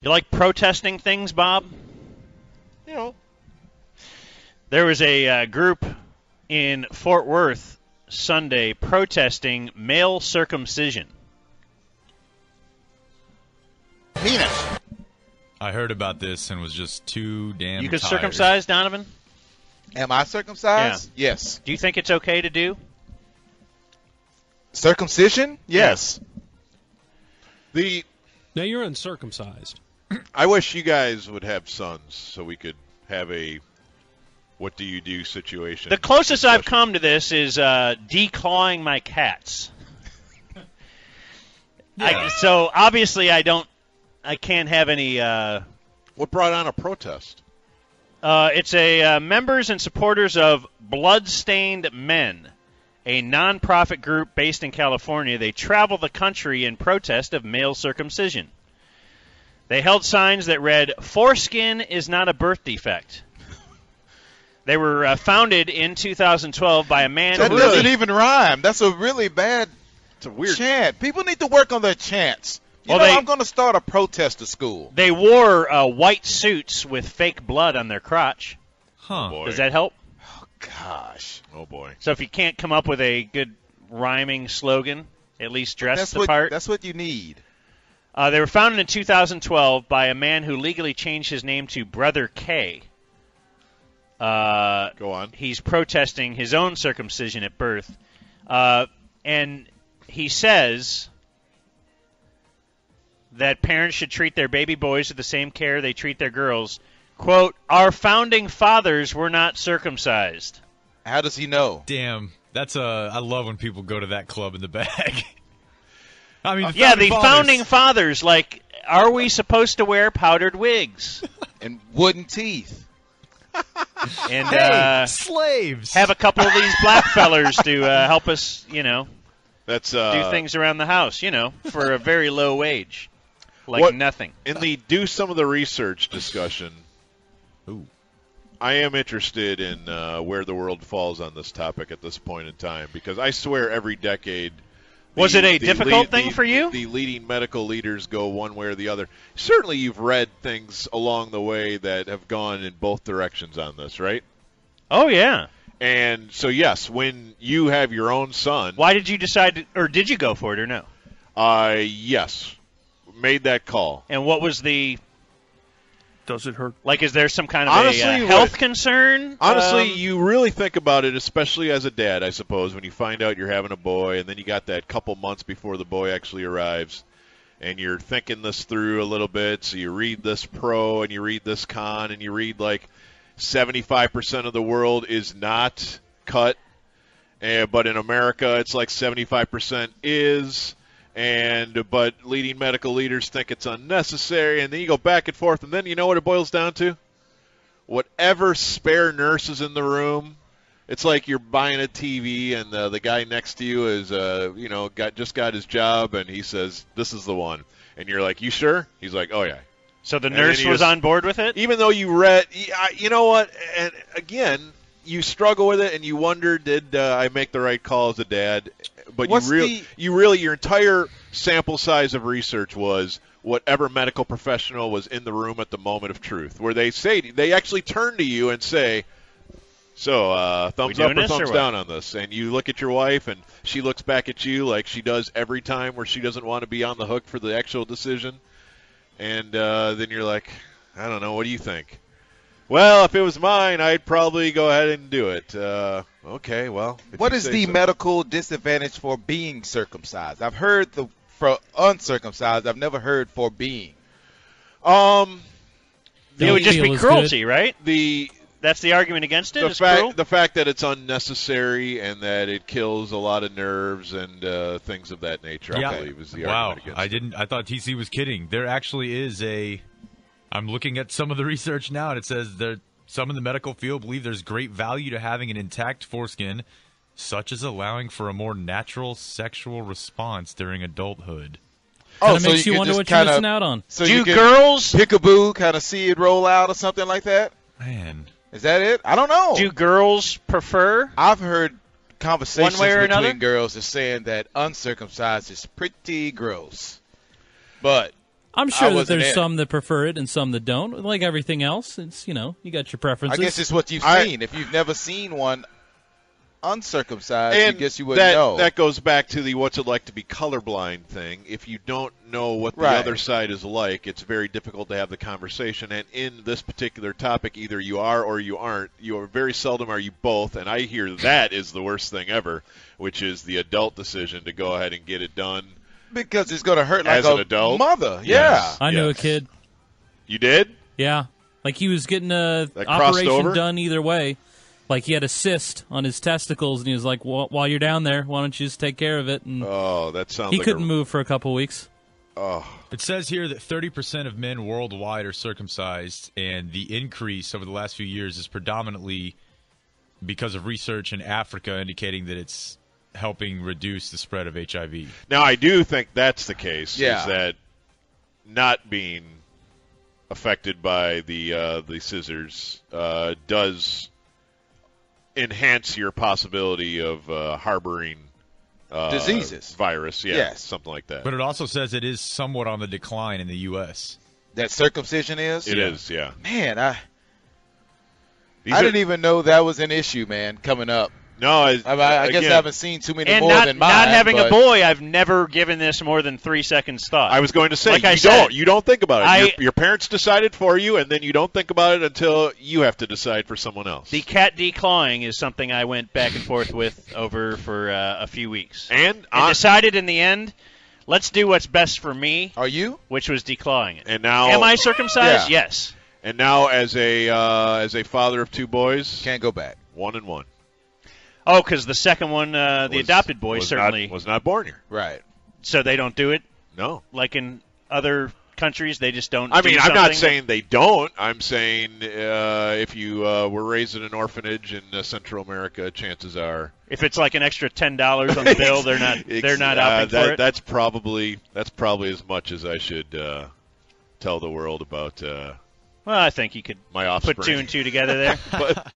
You like protesting things, Bob? You know. There was a group in Fort Worth Sunday protesting male circumcision. Penis. I heard about this and was just too damn You could tired. circumcise, Donovan? Am I circumcised? Yeah. Yes. Do you think it's okay to do? Circumcision? Yes. Now you're uncircumcised. I wish you guys would have sons so we could have a what do you do situation. The closest I've come to this is declawing my cats. Yeah. So obviously I can't have any. What brought on a protest? It's a members and supporters of Bloodstained Men, a nonprofit group based in California. They travel the country in protest of male circumcision. They held signs that read, "Foreskin is not a birth defect." They were founded in 2012 by a man That who doesn't even rhyme. That's a really bad It's a weird chant. People need to work on their chants. I'm going to start a protest at school. They wore white suits with fake blood on their crotch. Huh. boy. Does that help? Oh, gosh. Oh boy. So if you can't come up with a good rhyming slogan, at least dress the part. That's what you need. They were founded in 2012 by a man who legally changed his name to Brother K. Go on. He's protesting his own circumcision at birth. And he says that parents should treat their baby boys with the same care they treat their girls. Quote, "Our founding fathers were not circumcised." How does he know? Damn. I love when people go to that club in the bag. I mean, The founding fathers, like, are we supposed to wear powdered wigs? And wooden teeth. And Hey, slaves. have a couple of these black fellers to help us, That's do things around the house, for a very low wage. Like What- nothing. in the do some of the research discussion. Ooh. I am interested in where the world falls on this topic at this point in time because I swear every decade. Was it a difficult thing for you? The leading medical leaders go one way or the other. Certainly you've read things along the way that have gone in both directions on this, right? Oh, yeah. And so, yes, when you have your own son. Why did you decide, or did you go for it or no? Yes. Made that call. And what was the, Does it hurt? like, is there some kind of Honestly, a health concern? Honestly, you really think about it, especially as a dad, I suppose, when you find out you're having a boy, and then you got that couple months before the boy actually arrives, and you're thinking this through a little bit, so you read this pro, and you read this con, and you read, like, 75% of the world is not cut, but in America it's like 75% is, but leading medical leaders think it's unnecessary, and then you go back and forth, and then you know what it boils down to? Whatever spare nurse is in the room, it's like you're buying a TV, and the guy next to you is, just got his job, and he says, "This is the one," and you're like, "You sure?" He's like, "Oh yeah." So the And then nurse you was just- on board with it? Even though you read, you know what? And again, you struggle with it, and you wonder, did I make the right call as a dad? But your entire sample size of research was whatever medical professional was in the room at the moment of truth, where they actually turn to you and say, "So, thumbs up or thumbs down on this?" And you look at your wife, and she looks back at you like she does every time where she doesn't want to be on the hook for the actual decision. And then you're like, I don't know, what do you think? Well, if it was mine, I'd probably go ahead and do it. Okay, well. What is the medical disadvantage for being circumcised? I've heard for uncircumcised. I've never heard for being. It would just feel be as cruelty, good. right? That's the argument against it. It's cruel? The fact that it's unnecessary and that it kills a lot of nerves and things of that nature, I believe, is the argument against it. I thought TC was kidding. There actually is I'm looking at some of the research now, and it says that some in the medical field believe there's great value to having an intact foreskin, such as allowing for a more natural sexual response during adulthood. Kind of makes you wonder what you're missing out on. So do girls peekaboo kind of see it roll out or something like that? Man. Is that it? I don't know. Do girls prefer? I've heard conversations One way or between another? girls are saying that uncircumcised is pretty gross. But I'm sure that there's some that prefer it and some that don't. Like everything else, it's you got your preferences. I guess it's what you've seen. If you've never seen one uncircumcised, I guess you wouldn't know. That goes back to the what's it like to be colorblind thing. If you don't know what the other side is like, it's very difficult to have the conversation. And in this particular topic, either you are or you aren't. You are very seldom are you both. And I hear that is the worst thing ever, which is the adult decision to go ahead and get it done. Because it's going to hurt like as an adult. Mother. Yes. I knew a kid. You did? Yeah. Like he was getting a operation done either way. Like he had a cyst on his testicles, and he was like, well, while you're down there, why don't you just take care of it? And that sounds he couldn't move for a couple weeks. Oh. It says here that 30% of men worldwide are circumcised, and the increase over the last few years is predominantly because of research in Africa indicating that it's helping reduce the spread of HIV. Now, I do think that's the case, is that not being affected by the scissors does enhance your possibility of harboring diseases, virus, something like that. But it also says it is somewhat on the decline in the U.S. That circumcision is? It is, yeah. Man, I didn't even know that was an issue, man, coming up. No, I guess I haven't seen too many more than mine. Not having a boy, I've never given this more than 3 seconds thought. I was going to say, you don't think about it. Your parents decided for you, and then you don't think about it until you have to decide for someone else. The cat declawing is something I went back and forth with over for a few weeks. And decided in the end, let's do what's best for me. Are you? Which was declawing it. And now, am I circumcised? Yeah. Yes. And now, as a father of 2 boys, can't go back. 1 and 1. Oh, because the second one, the adopted boy, was not born here. Right. So they don't do it? No. Like in other countries, they just don't I'm not saying they don't. I'm saying if you were raised in an orphanage in Central America, chances are... If it's like an extra $10 on the bill, they're not opting for it? That's probably as much as I should tell the world about well, I think you could my offspring. Put 2 and 2 together there. But